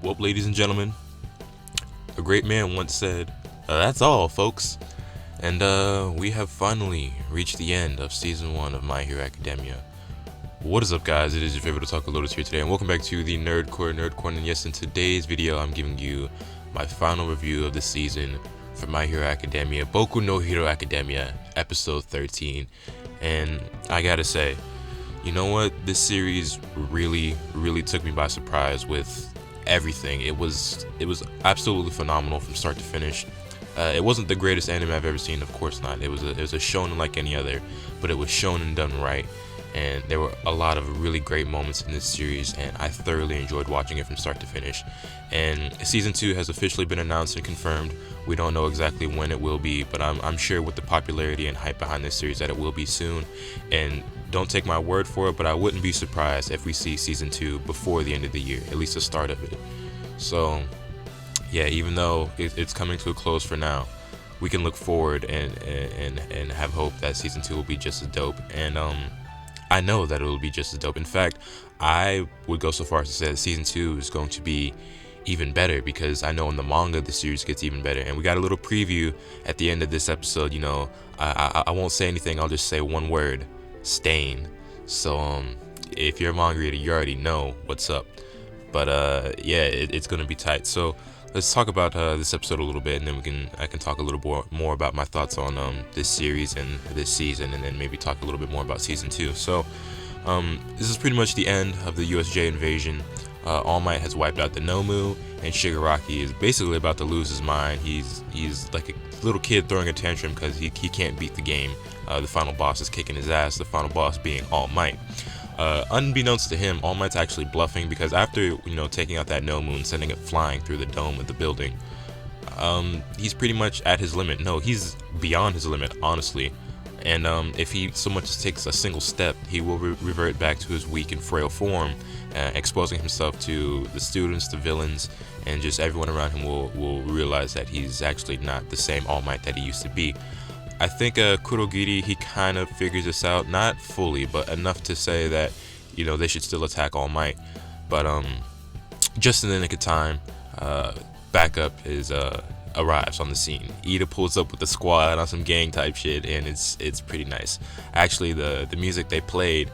Well, ladies and gentlemen, a great man once said, "That's all, folks." And we have finally reached the end of season 1 of My Hero Academia. What is up, guys? It is your favorite Otaku Lotus here today, and welcome back to the Nerd Corner. And yes, in today's video, I'm giving you my final review of the season for My Hero Academia, Boku no Hero Academia, episode 13. And I gotta say, you know what? This series really took me by surprise with everything. It was absolutely phenomenal from start to finish. It wasn't the greatest anime I've ever seen, of course not. It was a shonen like any other, but it was shonen done right. And there were a lot of really great moments in this series, and I thoroughly enjoyed watching it from start to finish. And season 2 has officially been announced and confirmed. We don't know exactly when it will be, but I'm sure with the popularity and hype behind this series that it will be soon. And don't take my word for it, but I wouldn't be surprised if we see season 2 before the end of the year, at least the start of it. So yeah, even though it's coming to a close for now, we can look forward and have hope that season 2 will be just as dope. And I know that it will be just as dope. In fact, I would go so far as to say that season 2 is going to be even better, because I know in the manga the series gets even better. And we got a little preview at the end of this episode. You know, I won't say anything. I'll just say one word: stain. So if you're a manga reader, you already know what's up. But yeah, it's gonna be tight. So let's talk about this episode a little bit, and then I can talk a little more about my thoughts on this series and this season, and then maybe talk a little bit more about season 2. So this is pretty much the end of the USJ invasion. All Might has wiped out the Nomu, and Shigaraki is basically about to lose his mind. He's like a little kid throwing a tantrum because he can't beat the game. The final boss is kicking his ass, the final boss being All Might. Unbeknownst to him, All Might's actually bluffing, because after taking out that Nomu and sending it flying through the dome of the building, he's pretty much at his limit. No, he's beyond his limit, honestly. And if he so much as takes a single step, he will revert back to his weak and frail form, exposing himself to the students, the villains, and just everyone around him will realize that he's actually not the same All Might that he used to be. I think Kurogiri, he kind of figures this out, not fully, but enough to say that they should still attack All Might. But just in the nick of time, backup arrives on the scene. Ida pulls up with the squad on some gang type shit, and it's pretty nice. Actually, the music they played,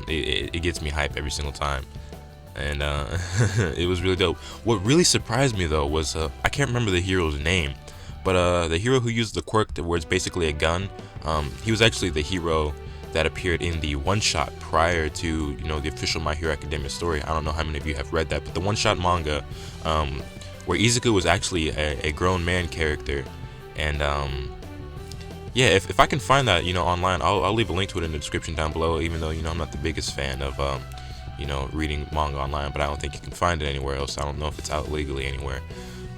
it gets me hype every single time, and it was really dope. What really surprised me though was I can't remember the hero's name. But the hero who used the quirk where it's basically a gun, he was actually the hero that appeared in the one-shot prior to the official My Hero Academia story. I don't know how many of you have read that, but the one-shot manga, where Izuku was actually a grown man character. And yeah, if I can find that online, I'll leave a link to it in the description down below. Even though I'm not the biggest fan of reading manga online, but I don't think you can find it anywhere else. I don't know if it's out legally anywhere.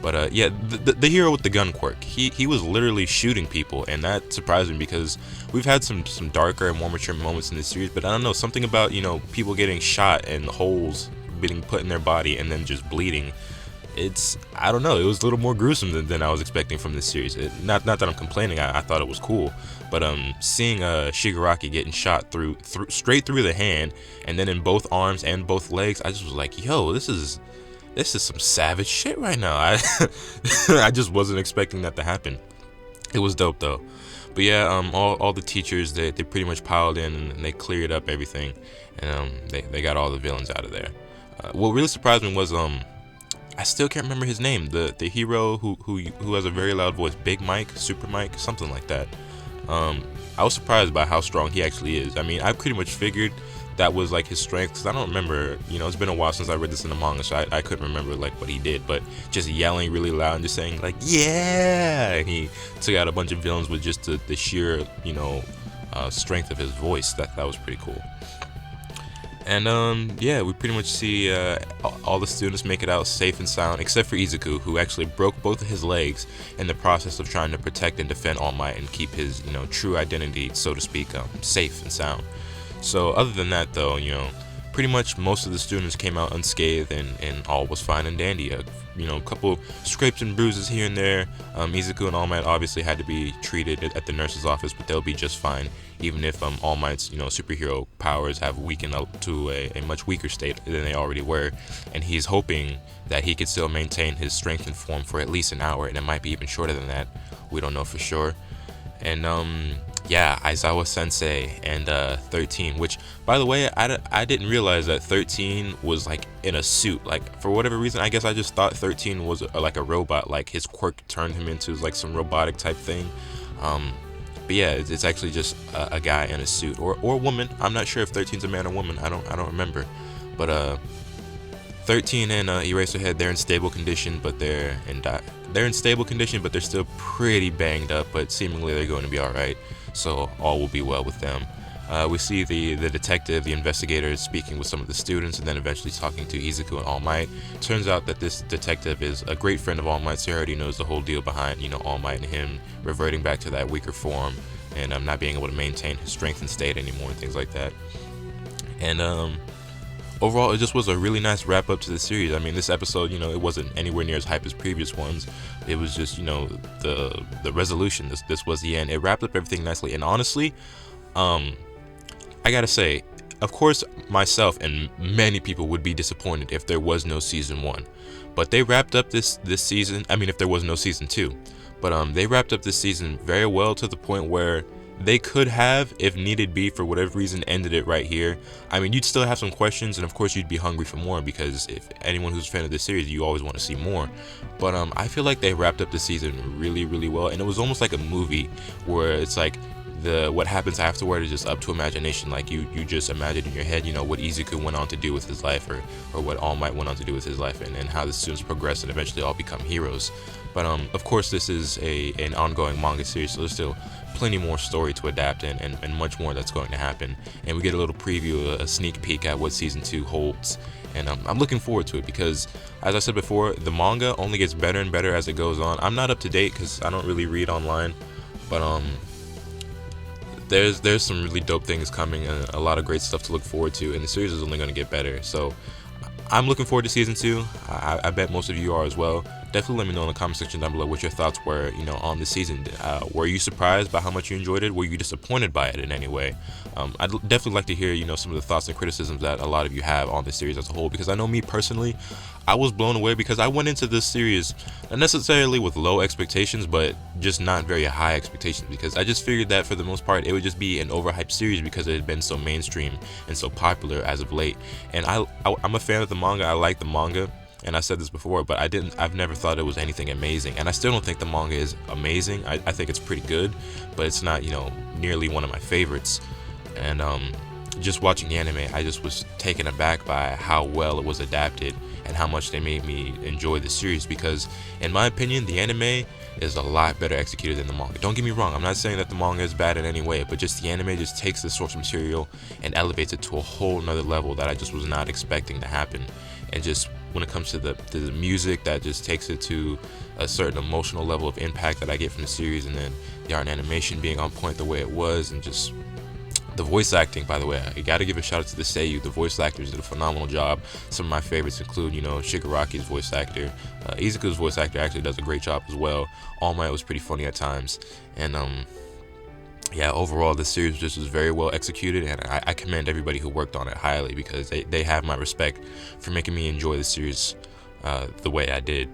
But yeah, the hero with the gun quirk, he was literally shooting people, and that surprised me, because we've had some darker and more mature moments in this series, but I don't know, something about people getting shot and holes being put in their body and then just bleeding. I don't know, it was a little more gruesome than I was expecting from this series. Not that I'm complaining, I thought it was cool, but seeing Shigaraki getting shot straight through the hand, and then in both arms and both legs, I just was like, yo, this is some savage shit right now. I just wasn't expecting that to happen. It was dope though. But yeah, all the teachers, they pretty much piled in and they cleared up everything, and they got all the villains out of there. What really surprised me was I still can't remember his name. The hero who has a very loud voice, Big Mike, Super Mike, something like that. I was surprised by how strong he actually is. I mean, I pretty much figured that was like his strength, because I don't remember, it's been a while since I read this in the manga, so I couldn't remember like what he did, but just yelling really loud and just saying like, yeah, and he took out a bunch of villains with just the sheer strength of his voice. That was pretty cool. And yeah, we pretty much see all the students make it out safe and sound, except for Izuku, who actually broke both of his legs in the process of trying to protect and defend All Might and keep his true identity, so to speak, safe and sound. So other than that though, pretty much most of the students came out unscathed, and all was fine and dandy. A couple scrapes and bruises here and there. Izuku and All Might obviously had to be treated at the nurse's office, but they'll be just fine, even if All Might's superhero powers have weakened up to a much weaker state than they already were, and he's hoping that he could still maintain his strength and form for at least an hour, and it might be even shorter than that. We don't know for sure. And yeah, Aizawa Sensei and 13, which, by the way, I didn't realize that 13 was like in a suit. Like, for whatever reason, I guess I just thought 13 was like a robot, like his quirk turned him into like some robotic type thing. But yeah, it's actually just a guy in a suit, or a woman. I'm not sure if 13's a man or woman. I don't remember. But 13 and Eraserhead, they're in stable condition, but they're in stable condition, but they're still pretty banged up. But seemingly they're going to be all right. So all will be well with them. We see the detective, the investigator, speaking with some of the students, and then eventually talking to Izuku and All Might. Turns out that this detective is a great friend of All Might's, so he already knows the whole deal behind All Might and him reverting back to that weaker form, and not being able to maintain his strength and state anymore, and things like that. And overall, it just was a really nice wrap up to the series. I mean, this episode, it wasn't anywhere near as hype as previous ones. It was just, the resolution. This was the end. It wrapped up everything nicely. And honestly, I gotta say, of course, myself and many people would be disappointed if there was no season 1. But they wrapped up this season. I mean, if there was no season 2. But they wrapped up this season very well, to the point where they could have, if needed be, for whatever reason, ended it right here. I mean, you'd still have some questions, and of course you'd be hungry for more, because if anyone who's a fan of this series, you always want to see more. But I feel like they wrapped up the season really, really well, and it was almost like a movie, where it's like what happens afterward is just up to imagination. Like you just imagine in your head, what Izuku went on to do with his life, or what All Might went on to do with his life, and how the students progress and eventually all become heroes. But of course, this is an ongoing manga series, so there's still plenty more story to adapt, and much more that's going to happen. And we get a little preview, a sneak peek at what season 2 holds. And I'm looking forward to it, because, as I said before, the manga only gets better and better as it goes on. I'm not up to date because I don't really read online, but there's some really dope things coming, and a lot of great stuff to look forward to, and the series is only going to get better. So I'm looking forward to season 2. I bet most of you are as well. Definitely let me know in the comment section down below what your thoughts were, on the season. Were you surprised by how much you enjoyed it? Were you disappointed by it in any way? I'd definitely like to hear, some of the thoughts and criticisms that a lot of you have on the series as a whole, because I know me personally, I was blown away, because I went into this series not necessarily with low expectations, but just not very high expectations, because I just figured that for the most part it would just be an overhyped series because it had been so mainstream and so popular as of late. And I'm a fan of the manga. I like the manga, and I said this before, but I've never thought it was anything amazing, and I still don't think the manga is amazing. I think it's pretty good, but it's not nearly one of my favorites. And just watching the anime, I just was taken aback by how well it was adapted and how much they made me enjoy the series, because in my opinion, the anime is a lot better executed than the manga. Don't get me wrong, I'm not saying that the manga is bad in any way, but just the anime just takes the source material and elevates it to a whole nother level that I just was not expecting to happen. And just when it comes to the music, that just takes it to a certain emotional level of impact that I get from the series, and then the art and animation being on point the way it was, and just the voice acting, by the way, I gotta give a shout out to the Seiyu. The voice actors did a phenomenal job. Some of my favorites include, Shigaraki's voice actor. Izuku's voice actor actually does a great job as well. All Might was pretty funny at times. And yeah, overall, the series just was very well executed, and I commend everybody who worked on it highly, because they have my respect for making me enjoy the series the way I did.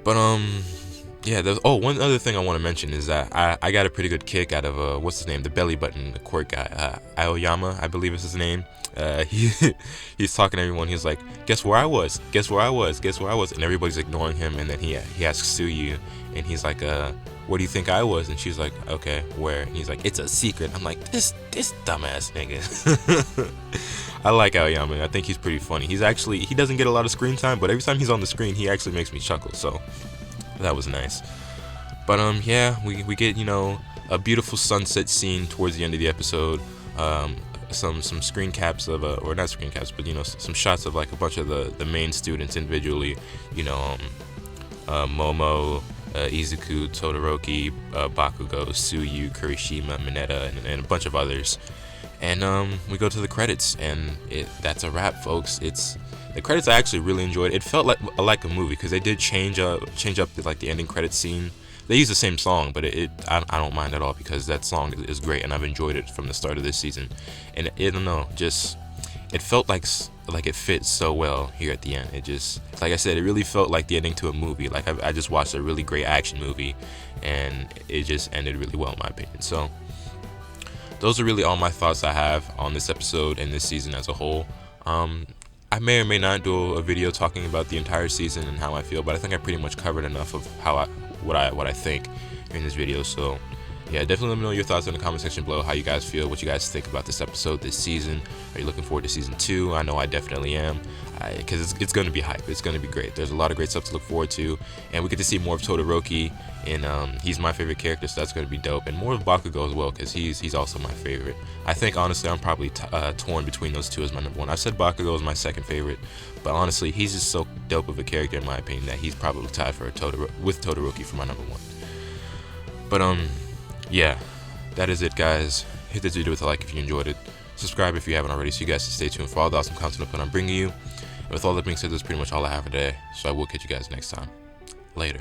But yeah, one other thing I want to mention is that I got a pretty good kick out of what's his name, the belly button, the quirk guy, Aoyama, I believe is his name. He's talking to everyone. He's like, guess where I was, guess where I was, guess where I was, and everybody's ignoring him. And then he asks Tsuyu, and he's like, where do you think I was? And she's like, okay, where? And he's like, it's a secret. I'm like, this dumbass nigga. I like Aoyama. I think he's pretty funny. He doesn't get a lot of screen time, but every time he's on the screen, he actually makes me chuckle. So that was nice. But yeah, we get a beautiful sunset scene towards the end of the episode. Some screen caps of or not screen caps, but some shots of like a bunch of the main students individually. Momo, Izuku, Todoroki, Bakugo, Tsuyu, Kirishima, Mineta, and a bunch of others. And we go to the credits, and that's a wrap, folks. It's the credits I actually really enjoyed. It felt like a movie because they did change up the ending credits scene. They use the same song, but I don't mind at all because that song is great, and I've enjoyed it from the start of this season. And I don't know, just it felt like it fit so well here at the end. It just, like I said, it really felt like the ending to a movie. Like I just watched a really great action movie, and it just ended really well in my opinion. So those are really all my thoughts I have on this episode and this season as a whole. I may or may not do a video talking about the entire season and how I feel, but I think I pretty much covered enough of what I think in this video. So yeah, definitely let me know your thoughts in the comment section below, how you guys feel, what you guys think about this episode, this season. Are you looking forward to season 2? I know I definitely am, because it's going to be hype. It's going to be great. There's a lot of great stuff to look forward to, and we get to see more of Todoroki, and he's my favorite character, so that's going to be dope, and more of Bakugo as well, because he's also my favorite. I think, honestly, I'm probably torn between those two as my number one. I said Bakugo is my second favorite, but honestly, he's just so dope of a character in my opinion that he's probably tied for with Todoroki for my number one. But yeah, that is it, guys. Hit this video with a like if you enjoyed it. Subscribe if you haven't already, so you guys can stay tuned for all the awesome content I'm bringing you. And with all that being said, that's pretty much all I have for today. So I will catch you guys next time. Later.